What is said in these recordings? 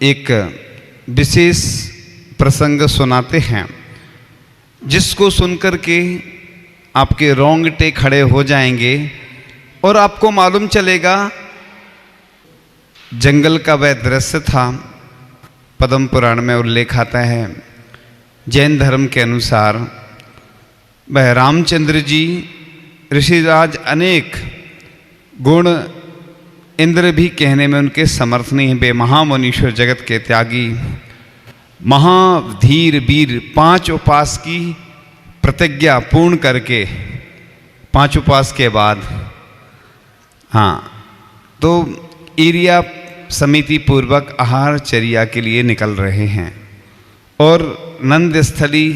एक विशेष प्रसंग सुनाते हैं, जिसको सुनकर के आपके रोंगटे खड़े हो जाएंगे और आपको मालूम चलेगा जंगल का वह दृश्य था। पद्म पुराण में उल्लेख आता है, जैन धर्म के अनुसार वह रामचंद्र जी ऋषिराज अनेक गुण इंद्र भी कहने में उनके समर्थ नहीं है। वे महामुनीश्वर जगत के त्यागी महाधीर वीर 5 उपवास की प्रतिज्ञा पूर्ण करके 5 उपवास के बाद तो एरिया समिति पूर्वक आहार चर्या के लिए निकल रहे हैं और नंद स्थली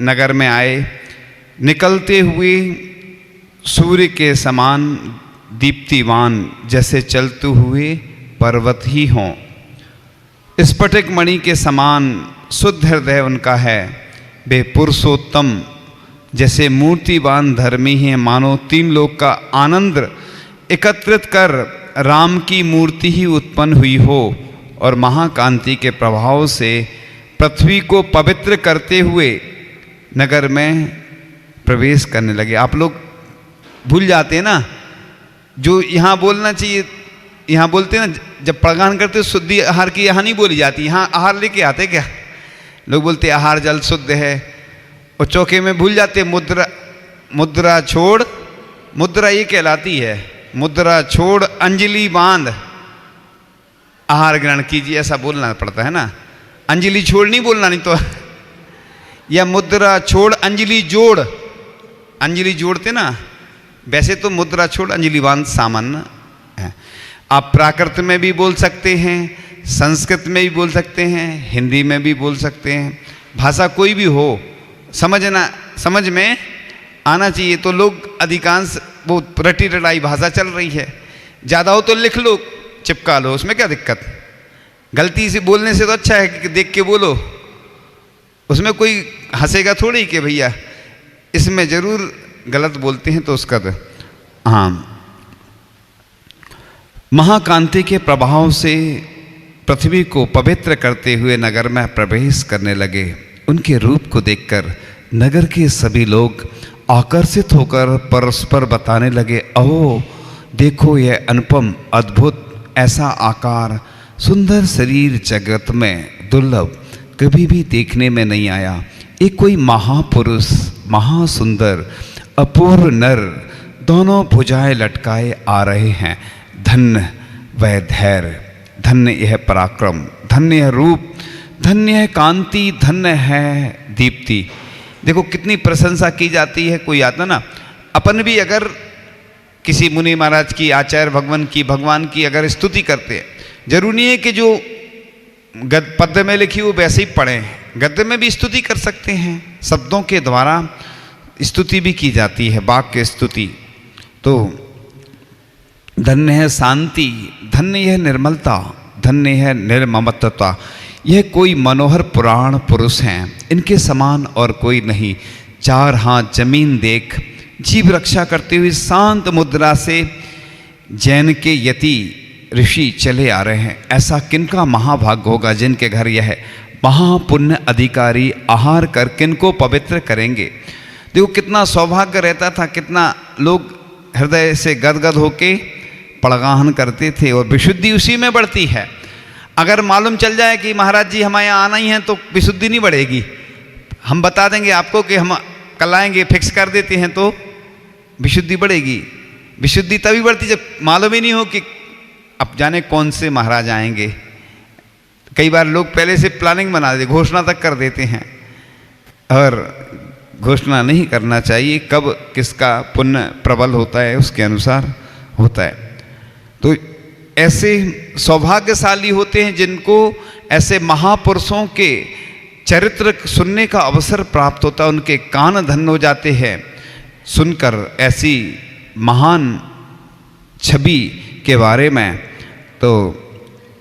नगर में आए। निकलते हुए सूर्य के समान दीप्तिमान जैसे चलते हुए पर्वत ही हों, स्फटिक मणि के समान शुद्ध हृदय उनका है। वे पुरुषोत्तम जैसे मूर्तिवान धर्मी हैं, मानो 3 लोक का आनंद एकत्रित कर राम की मूर्ति ही उत्पन्न हुई हो और महाकांति के प्रभाव से पृथ्वी को पवित्र करते हुए नगर में प्रवेश करने लगे। आप लोग भूल जाते हैं ना, जो यहाँ बोलना चाहिए यहाँ बोलते हैं ना, जब प्रगान करते शुद्धि आहार की यहाँ नहीं बोली जाती, यहाँ आहार लेके आते क्या लोग, बोलते आहार जल शुद्ध है और चौके में भूल जाते मुद्रा छोड़, मुद्रा ये कहलाती है, मुद्रा छोड़ अंजलि बांध आहार ग्रहण कीजिए, ऐसा बोलना पड़ता है ना। अंजलि छोड़ नहीं बोलना, नहीं तो या मुद्रा छोड़ अंजलि जोड़, अंजलि जोड़ते ना, वैसे तो मुद्रा छोड़ अंजलि बांध सामान्य है। आप प्राकृत में भी बोल सकते हैं, संस्कृत में भी बोल सकते हैं, हिंदी में भी बोल सकते हैं, भाषा कोई भी हो, समझ में आना चाहिए। तो लोग अधिकांश वो रटी रटाई भाषा चल रही है, ज़्यादा हो तो लिख लो चिपका लो, उसमें क्या दिक्कत। गलती से बोलने से तो अच्छा है कि देख के बोलो, उसमें कोई हंसेगा थोड़ी कि भैया इसमें ज़रूर गलत बोलते हैं तो उसका तो हाँ। महाकांति के प्रभाव से पृथ्वी को पवित्र करते हुए नगर में प्रवेश करने लगे। उनके रूप को देखकर नगर के सभी लोग आकर्षित होकर परस्पर बताने लगे, ओह देखो यह अनुपम अद्भुत ऐसा आकार सुंदर शरीर जगत में दुर्लभ कभी भी देखने में नहीं आया। एक कोई महापुरुष महासुंदर अपूर्व नर दोनों भुजाएं लटकाए आ रहे हैं। धन्य वह धैर्य, धन्य यह पराक्रम, धन्य यह रूप, धन्य है कांति, धन्य है दीप्ति। देखो कितनी प्रशंसा की जाती है। कोई आता ना, अपन भी अगर किसी मुनि महाराज की, आचार्य भगवान की अगर स्तुति करते हैं, जरूरी नहीं है कि जो पद्य में लिखी वो वैसे ही पढ़ें, गद्य में भी स्तुति कर सकते हैं, शब्दों के द्वारा स्तुति भी की जाती है, वाक्य स्तुति। तो धन्य है शांति, धन्य है निर्मलता, धन्य है निर्ममत्वता। यह कोई मनोहर पुराण पुरुष हैं, इनके समान और कोई नहीं। 4 हाथ जमीन देख जीव रक्षा करते हुए शांत मुद्रा से जैन के यति ऋषि चले आ रहे हैं। ऐसा किनका महाभाग्य होगा जिनके घर यह महापुण्य अधिकारी आहार कर किनको पवित्र करेंगे। देखो कितना सौभाग्य रहता था, कितना लोग हृदय से गदगद होके पड़गाहन करते थे और विशुद्धि उसी में बढ़ती है। अगर मालूम चल जाए कि महाराज जी हमारे यहाँ आना ही है तो विशुद्धि नहीं बढ़ेगी। हम बता देंगे आपको कि हम कल आएंगे, फिक्स कर देते हैं तो विशुद्धि बढ़ेगी। विशुद्धि तभी बढ़ती जब मालूम ही नहीं हो कि अब जाने कौन से महाराज आएंगे। कई बार लोग पहले से प्लानिंग बना देते, घोषणा तक कर देते हैं, और घोषणा नहीं करना चाहिए। कब किसका पुण्य प्रबल होता है उसके अनुसार होता है। तो ऐसे सौभाग्यशाली होते हैं जिनको ऐसे महापुरुषों के चरित्र सुनने का अवसर प्राप्त होता है, उनके कान धन्य हो जाते हैं सुनकर ऐसी महान छवि के बारे में। तो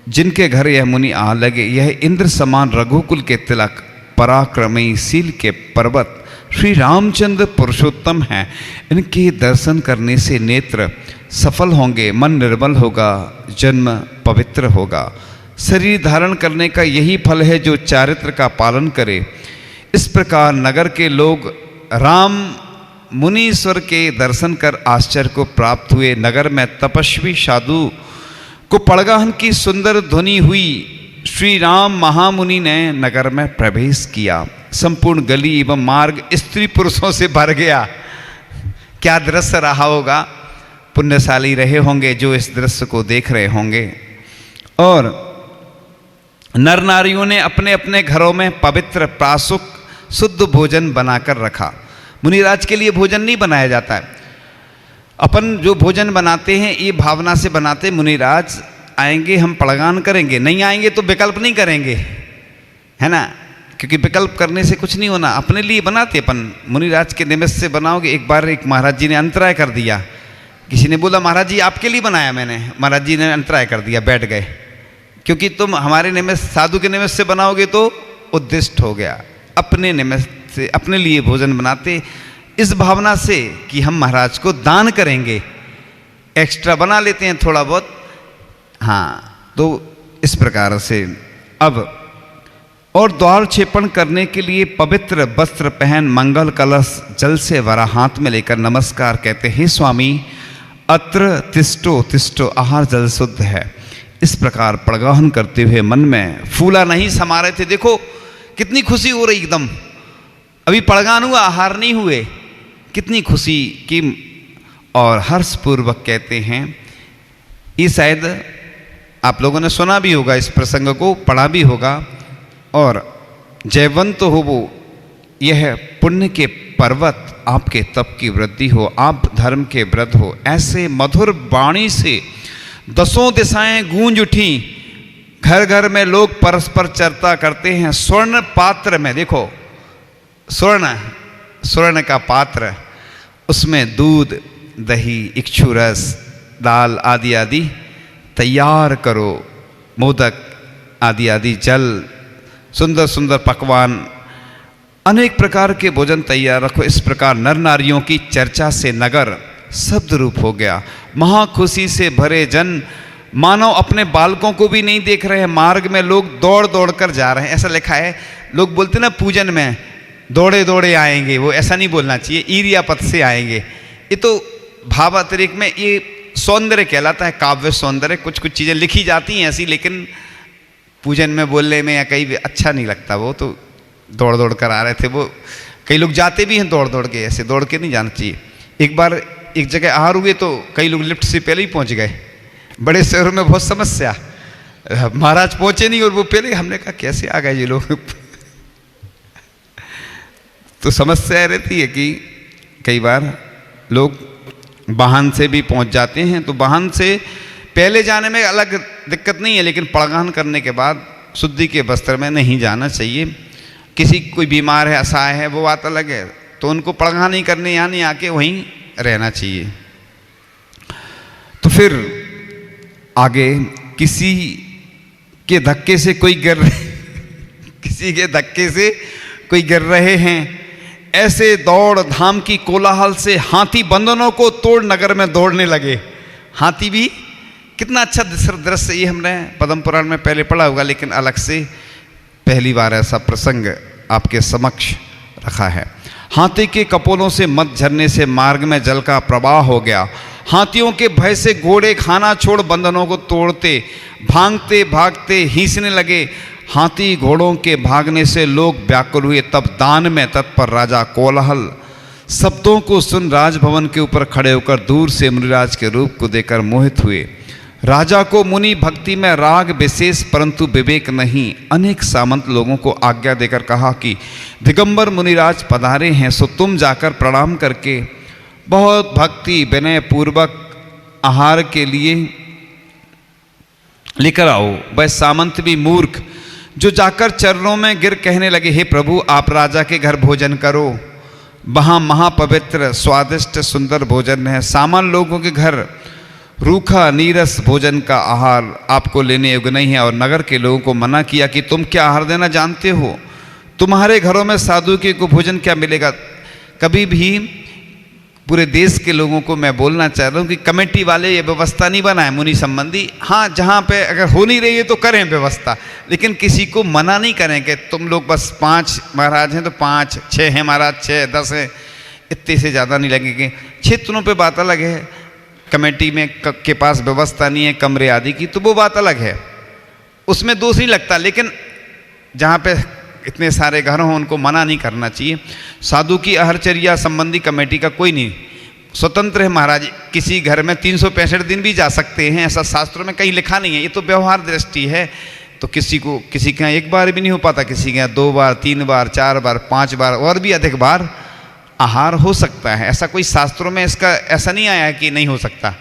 जिनके घर यह मुनि आ लगे, यह इंद्र समान रघुकुल के तिलक पराक्रमी शील के पर्वत श्री रामचंद्र पुरुषोत्तम हैं। इनके दर्शन करने से नेत्र सफल होंगे, मन निर्मल होगा, जन्म पवित्र होगा। शरीर धारण करने का यही फल है जो चारित्र का पालन करे। इस प्रकार नगर के लोग राम मुनीश्वर के दर्शन कर आश्चर्य को प्राप्त हुए। नगर में तपस्वी साधु को पड़गाहन की सुंदर ध्वनि हुई। श्री राम महामुनि ने नगर में प्रवेश किया। संपूर्ण गली एवं मार्ग स्त्री पुरुषों से भर गया। क्या दृश्य रहा होगा, पुण्यशाली रहे होंगे जो इस दृश्य को देख रहे होंगे। और नर नारियों ने अपने अपने घरों में पवित्र प्रासुक शुद्ध भोजन बनाकर रखा। मुनिराज के लिए भोजन नहीं बनाया जाता है। अपन जो भोजन बनाते हैं ये भावना से बनाते, मुनिराज आएंगे हम पड़गान करेंगे, नहीं आएंगे तो विकल्प नहीं करेंगे, है ना, क्योंकि विकल्प करने से कुछ नहीं होना। अपने लिए बनाते अपन, मुनिराज के निमित्त से बनाओगे। एक बार एक महाराज जी ने अंतराय कर दिया। किसी ने बोला महाराज जी आपके लिए बनाया मैंने, महाराज जी ने अंतराय कर दिया, बैठ गए, क्योंकि तुम हमारे निमित्त साधु के निमित्त से बनाओगे तो उद्दिष्ट हो गया। अपने निमित्त से अपने लिए भोजन बनाते इस भावना से कि हम महाराज को दान करेंगे, एक्स्ट्रा बना लेते हैं थोड़ा बहुत। हाँ, तो इस प्रकार से अब और द्वार क्षेपण करने के लिए पवित्र वस्त्र पहन मंगल कलश जल से भरा हाथ में लेकर नमस्कार कहते हैं, स्वामी अत्र तिष्ठो तिष्ठो, आहार जल शुद्ध है। इस प्रकार पड़गाहन करते हुए मन में फूला नहीं समा रहे थे। देखो कितनी खुशी हो रही, एकदम अभी पड़गान हुआ, आहार नहीं हुए, कितनी खुशी की। और हर्षपूर्वक कहते हैं, ये शायद आप लोगों ने सुना भी होगा, इस प्रसंग को पढ़ा भी होगा। और जयवंत हो वो, यह पुण्य के पर्वत आपके तप की वृद्धि हो, आप धर्म के व्रत हो। ऐसे मधुर वाणी से दसों दिशाएं गूंज उठी। घर घर में लोग परस्पर चर्चा करते हैं। स्वर्ण पात्र में, देखो स्वर्ण का पात्र, उसमें दूध दही इक्षु रस दाल आदि आदि तैयार करो, मोदक आदि आदि जल, सुंदर सुंदर पकवान, अनेक प्रकार के भोजन तैयार रखो। इस प्रकार नर नारियों की चर्चा से नगर शब्द रूप हो गया। महाखुशी से भरे जन मानो अपने बालकों को भी नहीं देख रहे हैं। मार्ग में लोग दौड़ दौड़ कर जा रहे हैं। ऐसा लिखा है, लोग बोलते ना पूजन में दौड़े दौड़े आएंगे, वो ऐसा नहीं बोलना चाहिए, ईर्या पथ से आएंगे। ये तो भाव अतिरिक्त में ये सौंदर्य कहलाता है, काव्य सौंदर्य। कुछ कुछ चीज़ें लिखी जाती हैं ऐसी, लेकिन पूजन में बोलने में या कहीं भी अच्छा नहीं लगता। वो तो दौड़ दौड़ कर आ रहे थे। वो कई लोग जाते भी हैं दौड़ दौड़ के, ऐसे दौड़ के नहीं जाना चाहिए। एक बार एक जगह आहार हुए तो कई लोग लिफ्ट से पहले ही पहुंच गए। बड़े शहरों में बहुत समस्या, महाराज पहुंचे नहीं और वो पहले। हमने कहा कैसे आ गए ये लोग। तो समस्या रहती है कि कई बार लोग वाहन से भी पहुंच जाते हैं, तो वाहन से पहले जाने में अलग दिक्कत नहीं है, लेकिन पड़गान करने के बाद शुद्धि के वस्त्र में नहीं जाना चाहिए। किसी कोई बीमार है, असहाय है, वो बात अलग है, तो उनको पड़गान नहीं करने यानी आके वहीं रहना चाहिए। तो फिर आगे किसी के धक्के से कोई किसी के धक्के से कोई गिर रहे हैं। ऐसे दौड़ धाम की कोलाहल से हाथी बंधनों को तोड़ नगर में दौड़ने लगे। हाथी भी कितना अच्छा दृश्य, ये हमने पद्म पुराण में पहले पढ़ा होगा, लेकिन अलग से पहली बार ऐसा प्रसंग आपके समक्ष रखा है। हाथी के कपोलों से मत झरने से मार्ग में जल का प्रवाह हो गया। हाथियों के भय से घोड़े खाना छोड़ बंधनों को तोड़ते भागते भागते हींचने लगे। हाथी घोड़ों के भागने से लोग व्याकुल हुए। तब दान में तत्पर राजा कोलाहल शब्दों को सुन राजभवन के ऊपर खड़े होकर दूर से मुनिराज के रूप को देखकर मोहित हुए। राजा को मुनि भक्ति में राग विशेष परंतु विवेक नहीं। अनेक सामंत लोगों को आज्ञा देकर कहा कि दिगंबर मुनिराज पधारे हैं, सो तुम जाकर प्रणाम करके बहुत भक्ति विनय पूर्वक आहार के लिए लेकर आओ। वह सामंत भी मूर्ख जो जाकर चरणों में गिर कहने लगे, हे प्रभु आप राजा के घर भोजन करो, वहाँ महापवित्र स्वादिष्ट सुंदर भोजन है। सामान्य लोगों के घर रूखा नीरस भोजन का आहार आपको लेने योग्य नहीं है। और नगर के लोगों को मना किया कि तुम क्या आहार देना जानते हो? तुम्हारे घरों में साधु के को भोजन क्या मिलेगा? कभी भी पूरे देश के लोगों को मैं बोलना चाह रहा हूँ कि कमेटी वाले ये व्यवस्था नहीं बनाए मुनि संबंधी। हाँ, जहाँ पे अगर हो नहीं रही है तो करें व्यवस्था, लेकिन किसी को मना नहीं करें कि तुम लोग बस 5 महाराज हैं तो 5, 6 हैं महाराज, 6, 10 हैं, इतने से ज़्यादा नहीं लगेंगे। क्षेत्रों पे बात अलग है, कमेटी में के पास व्यवस्था नहीं है कमरे आदि की, तो वो बात अलग है, उसमें दोष नहीं लगता। लेकिन जहाँ पे इतने सारे घर हों उनको मना नहीं करना चाहिए। साधु की अहरचर्या संबंधी कमेटी का कोई नहीं, स्वतंत्र है महाराज, किसी घर में 365 दिन भी जा सकते हैं, ऐसा शास्त्रों में कहीं लिखा नहीं है। ये तो व्यवहार दृष्टि है, तो किसी के यहाँ एक बार भी नहीं हो पाता, किसी के यहाँ 2 बार, 3 बार, 4 बार, 5 बार और भी अधिक बार आहार हो सकता है। ऐसा कोई शास्त्रों में इसका ऐसा नहीं आया है कि नहीं हो सकता।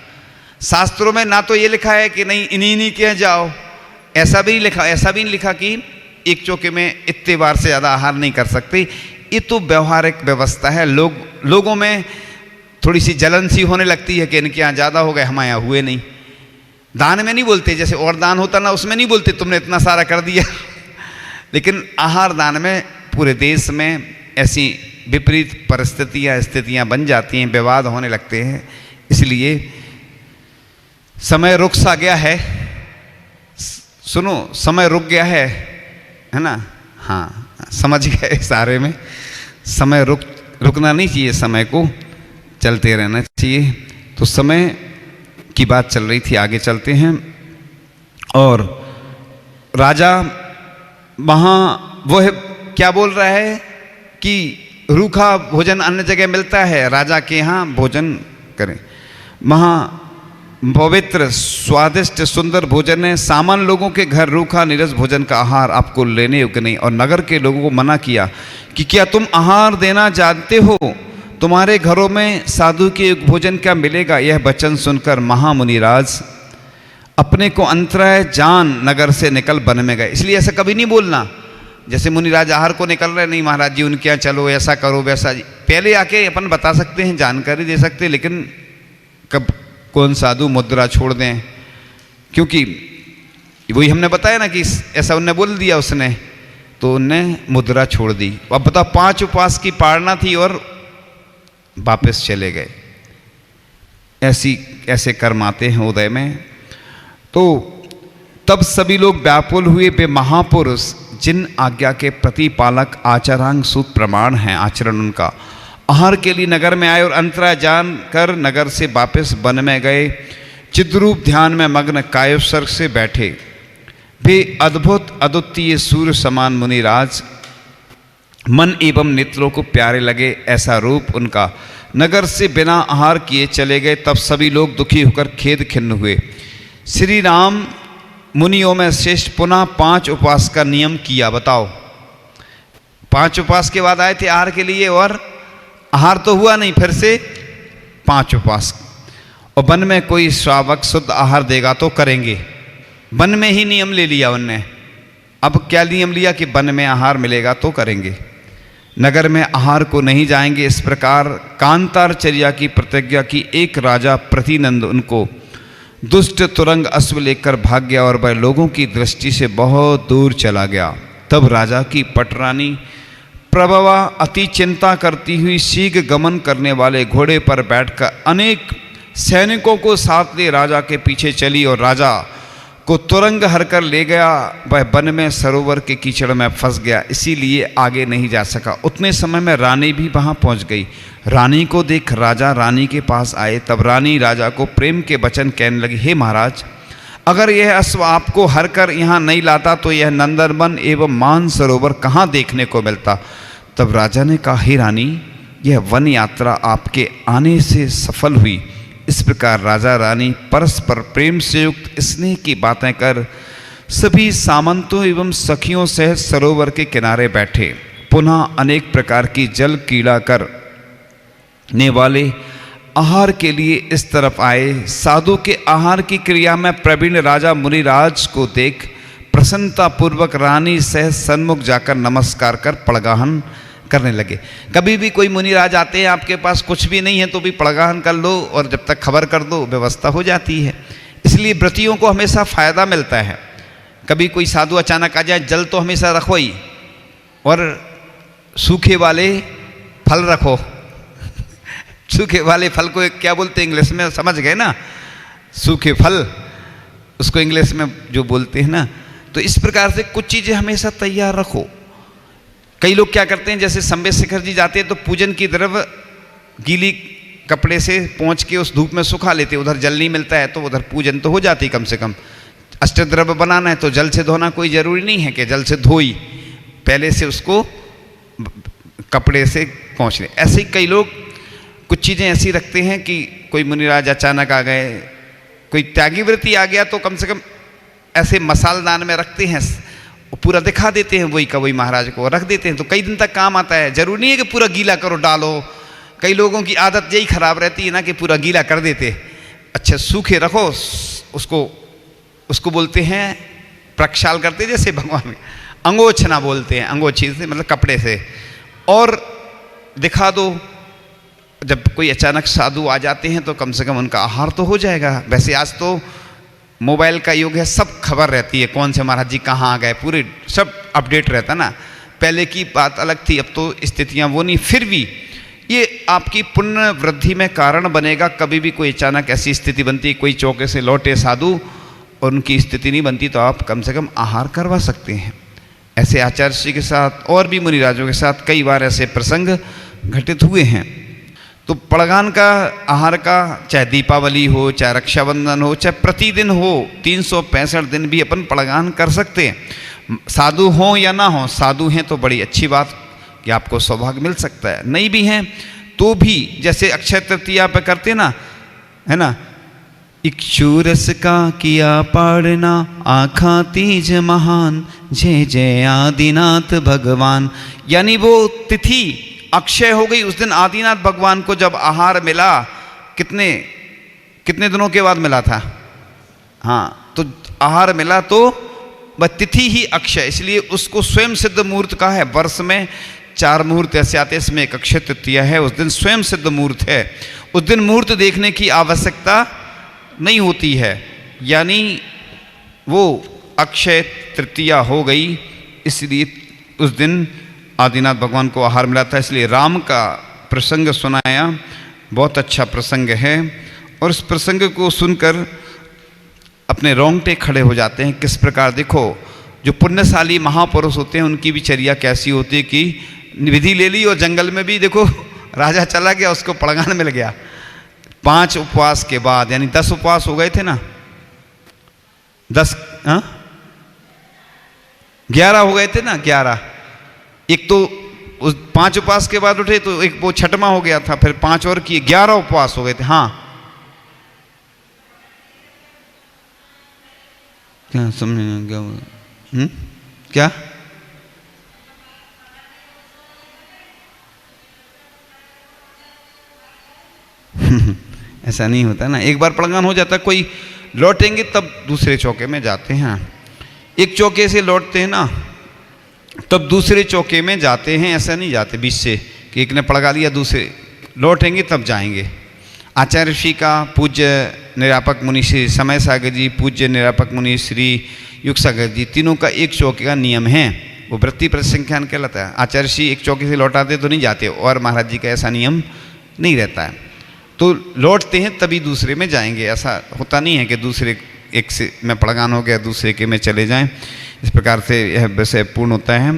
शास्त्रों में ना तो ये लिखा है कि नहीं इन्हीं के यहाँ जाओ, ऐसा भी नहीं लिखा कि एक चौके में इतने बार से ज़्यादा आहार नहीं कर सकते। ये तो व्यवहारिक व्यवस्था है। लोगों में थोड़ी सी जलन सी होने लगती है कि इनके यहाँ ज़्यादा हो गए, हमारे यहाँ हुए नहीं। दान में नहीं बोलते, जैसे और दान होता ना उसमें नहीं बोलते तुमने इतना सारा कर दिया लेकिन आहार दान में पूरे देश में ऐसी विपरीत स्थितियाँ बन जाती हैं, विवाद होने लगते हैं। इसलिए समय रुक सा गया है, सुनो समय रुक गया है ना। हाँ, समझ गए सारे में, समय रुकना नहीं चाहिए, समय को चलते रहना चाहिए। तो समय की बात चल रही थी, आगे चलते हैं। और राजा वहाँ वह क्या बोल रहा है कि रूखा भोजन अन्य जगह मिलता है, राजा के यहाँ भोजन करें। वहाँ पवित्र स्वादिष्ट सुंदर भोजन है, सामान्य लोगों के घर रूखा नीरस भोजन का आहार आपको लेने योग्य नहीं। और नगर के लोगों को मना किया कि क्या तुम आहार देना जानते हो, तुम्हारे घरों में साधु के भोजन क्या मिलेगा। यह वचन सुनकर महामुनिराज अपने को अंतराय जान नगर से निकल वन में गए। इसलिए ऐसा कभी नहीं बोलना जैसे मुनिराज आहार को निकल रहे, नहीं महाराज जी उनके यहाँ चलो, ऐसा करो वैसा जी। पहले आके अपन बता सकते हैं, जानकारी दे सकते हैं, लेकिन कब कौन साधु मुद्रा छोड़ दें, क्योंकि वही हमने बताया ना कि ऐसा उनने बोल दिया उसने, तो उनने मुद्रा छोड़ दी। अब बताओ 5 उपवास की पालना थी और वापस चले गए। ऐसे कर्म आते हैं उदय में। तो तब सभी लोग व्याकुल हुए। वे महापुरुष जिन आज्ञा के प्रतिपालक आचरांग सूत प्रमाण हैं, आचरण उनका, आहार के लिए नगर में आए और अंतराय जान कर नगर से वापस वन में गए। चिद्रूप ध्यान में मग्न कायोत्सर्ग से बैठे। वे अद्भुत अद्वितीय सूर्य समान मुनिराज मन एवं नेत्रों को प्यारे लगे, ऐसा रूप उनका। नगर से बिना आहार किए चले गए। तब सभी लोग दुखी होकर खेद खिन्न हुए। श्री राम मुनियों में श्रेष्ठ पुनः 5 उपवास का नियम किया। बताओ, 5 उपवास के बाद आए थे आहार के लिए और आहार तो हुआ नहीं, फिर से 5 उपवास। और वन में कोई श्रावक शुद्ध आहार देगा तो करेंगे। वन में ही नियम ले लिया उनने। अब क्या नियम लिया कि वन में आहार मिलेगा तो करेंगे, नगर में आहार को नहीं जाएंगे। इस प्रकार कांतारचर्या की प्रतिज्ञा की। एक राजा प्रतिनंद उनको दुष्ट तुरंग अश्व लेकर भाग गया और वह लोगों की दृष्टि से बहुत दूर चला गया। तब राजा की पटरानी प्रभवा अति चिंता करती हुई शीघ्र गमन करने वाले घोड़े पर बैठकर अनेक सैनिकों को साथ ले राजा के पीछे चली और राजा को तुरंग हर कर ले गया। वह वन में सरोवर के कीचड़ में फंस गया, इसीलिए आगे नहीं जा सका। उतने समय में रानी भी वहां पहुंच गई। रानी को देख राजा रानी के पास आए। तब रानी राजा को प्रेम के वचन कहने लगी, हे महाराज, अगर यह अश्व आपको हर कर यहाँ नहीं लाता तो यह नंदनवन एवं मान सरोवर कहाँ देखने को मिलता। तब राजा ने कहा, हे रानी, यह वन यात्रा आपके आने से सफल हुई। इस प्रकार राजा रानी परस्पर प्रेम से युक्त स्नेह की बातें कर सभी सामंतों एवं सखियों सहित सरोवर के किनारे बैठे। पुनः अनेक प्रकार की जल कीड़ा करने वाले आहार के लिए इस तरफ आए। साधु के आहार की क्रिया में प्रवीण राजा मुनिराज को देख प्रसन्नता पूर्वक रानी सहित सन्मुख जाकर नमस्कार कर पड़गाहन करने लगे। कभी भी कोई मुनिराज आते हैं, आपके पास कुछ भी नहीं है तो भी पड़गाहन कर लो और जब तक खबर कर दो व्यवस्था हो जाती है। इसलिए व्रतियों को हमेशा फायदा मिलता है। कभी कोई साधु अचानक आ जाए, जल तो हमेशा रखो ही और सूखे वाले फल रखो, सूखे वाले फल को क्या बोलते हैं इंग्लिश में, समझ गए ना, सूखे फल उसको इंग्लिश में जो बोलते हैं ना। तो इस प्रकार से कुछ चीज़ें हमेशा तैयार रखो। कई लोग क्या करते हैं, जैसे संबे शिखर जी जाते हैं तो पूजन की तरफ गीली कपड़े से पहुँच के उस धूप में सुखा लेते, उधर जल नहीं मिलता है तो उधर पूजन तो हो जाती कम से कम। अष्टद्रव्य बनाना है तो जल से धोना कोई ज़रूरी नहीं है कि जल से धोई, पहले से उसको कपड़े से पहुँच ले। ऐसे ही कई लोग कुछ चीज़ें ऐसी रखते हैं कि कोई मुनिराज अचानक आ गए, कोई त्यागी व्रती आ गया तो कम से कम ऐसे मसालदान में रखते हैं, पूरा दिखा देते हैं वही का वही महाराज को रख देते हैं, तो कई दिन तक काम आता है। जरूरी नहीं है कि पूरा गीला करो डालो, कई लोगों की आदत यही खराब रहती है ना कि पूरा गीला कर देते। अच्छा सूखे रखो उसको बोलते हैं प्रक्षाल करते, जैसे भगवान अंगोछना बोलते हैं, अंगोछी से मतलब कपड़े से, और दिखा दो। जब कोई अचानक साधु आ जाते हैं तो कम से कम उनका आहार तो हो जाएगा। वैसे आज तो मोबाइल का युग है, सब खबर रहती है कौन से महाराज जी कहाँ आ गए, पूरे सब अपडेट रहता ना। पहले की बात अलग थी, अब तो स्थितियाँ वो नहीं। फिर भी ये आपकी पुण्य वृद्धि में कारण बनेगा। कभी भी कोई अचानक ऐसी स्थिति बनती, कोई चौके से लौटे साधु और उनकी स्थिति नहीं बनती, तो आप कम से कम आहार करवा सकते हैं। ऐसे आचार्य श्री के साथ और भी मुनिराजों के साथ कई बार ऐसे प्रसंग घटित हुए हैं। तो पड़गान का आहार का, चाहे दीपावली हो, चाहे रक्षाबंधन हो, चाहे प्रतिदिन हो, 365 दिन भी अपन पड़गान कर सकते हैं। साधु हों या ना हों, साधु हैं तो बड़ी अच्छी बात कि आपको सौभाग्य मिल सकता है, नहीं भी हैं तो भी जैसे अक्षय तृतीया पे करते ना, है ना, इक्षुरस का किया पाड़ना, आखा तीज महान, जय जय आदिनाथ भगवान। यानी वो तिथि अक्षय हो गई, उस दिन आदिनाथ भगवान को जब आहार मिला, कितने दिनों के बाद मिला था, हाँ, तो आहार मिला तो वह तिथि ही अक्षय, इसलिए उसको स्वयं सिद्ध मुहूर्त का है। वर्ष में 4 मुहूर्त ऐसे आते हैं, इसमें एक अक्षय तृतीया है, उस दिन स्वयं सिद्ध मुहूर्त है। उस दिन मुहूर्त देखने की आवश्यकता नहीं होती है, यानी वो अक्षय तृतीया हो गई, इसलिए उस दिन आदिनाथ भगवान को आहार मिला था। इसलिए राम का प्रसंग सुनाया, बहुत अच्छा प्रसंग है। और इस प्रसंग को सुनकर अपने रोंगटे खड़े हो जाते हैं। किस प्रकार देखो, जो पुण्यशाली महापुरुष होते हैं उनकी भी चर्या कैसी होती है कि विधि ले ली और जंगल में भी देखो राजा चला गया, उसको पड़गान मिल गया। 5 उपवास के बाद, यानी 10 उपवास हो गए थे ना, 11 हो गए थे ना, 11। एक तो उस 5 उपवास के बाद उठे तो एक वो छठवां हो गया था, फिर 5 और किए, 11 उपवास हो गए थे। हाँ, क्या समझ क्या क्या ऐसा नहीं होता ना, एक बार पड़गान हो जाता, कोई लौटेंगे तब दूसरे चौके में जाते हैं। एक चौके से लौटते हैं ना तब दूसरे चौके में जाते हैं, ऐसा नहीं जाते बीच से कि एक ने पड़गा लिया दूसरे, लौटेंगे तब जाएंगे। आचार्य ऋषि का, पूज्य निरापक मुनि श्री समय सागर जी, पूज्य निरापक मुनि श्री युग सागर जी, तीनों का एक चौके का नियम है, वो वृत्ति प्रसंख्यान कहलाता है। आचार्य ऋषि एक चौके से लौटाते तो नहीं जाते, और महाराज जी का ऐसा नियम नहीं रहता है, तो लौटते हैं तभी दूसरे में जाएंगे। ऐसा होता नहीं है कि दूसरे एक से में पड़गान हो गया दूसरे के में चले जाएं। इस प्रकार से यह विषय पूर्ण होता है।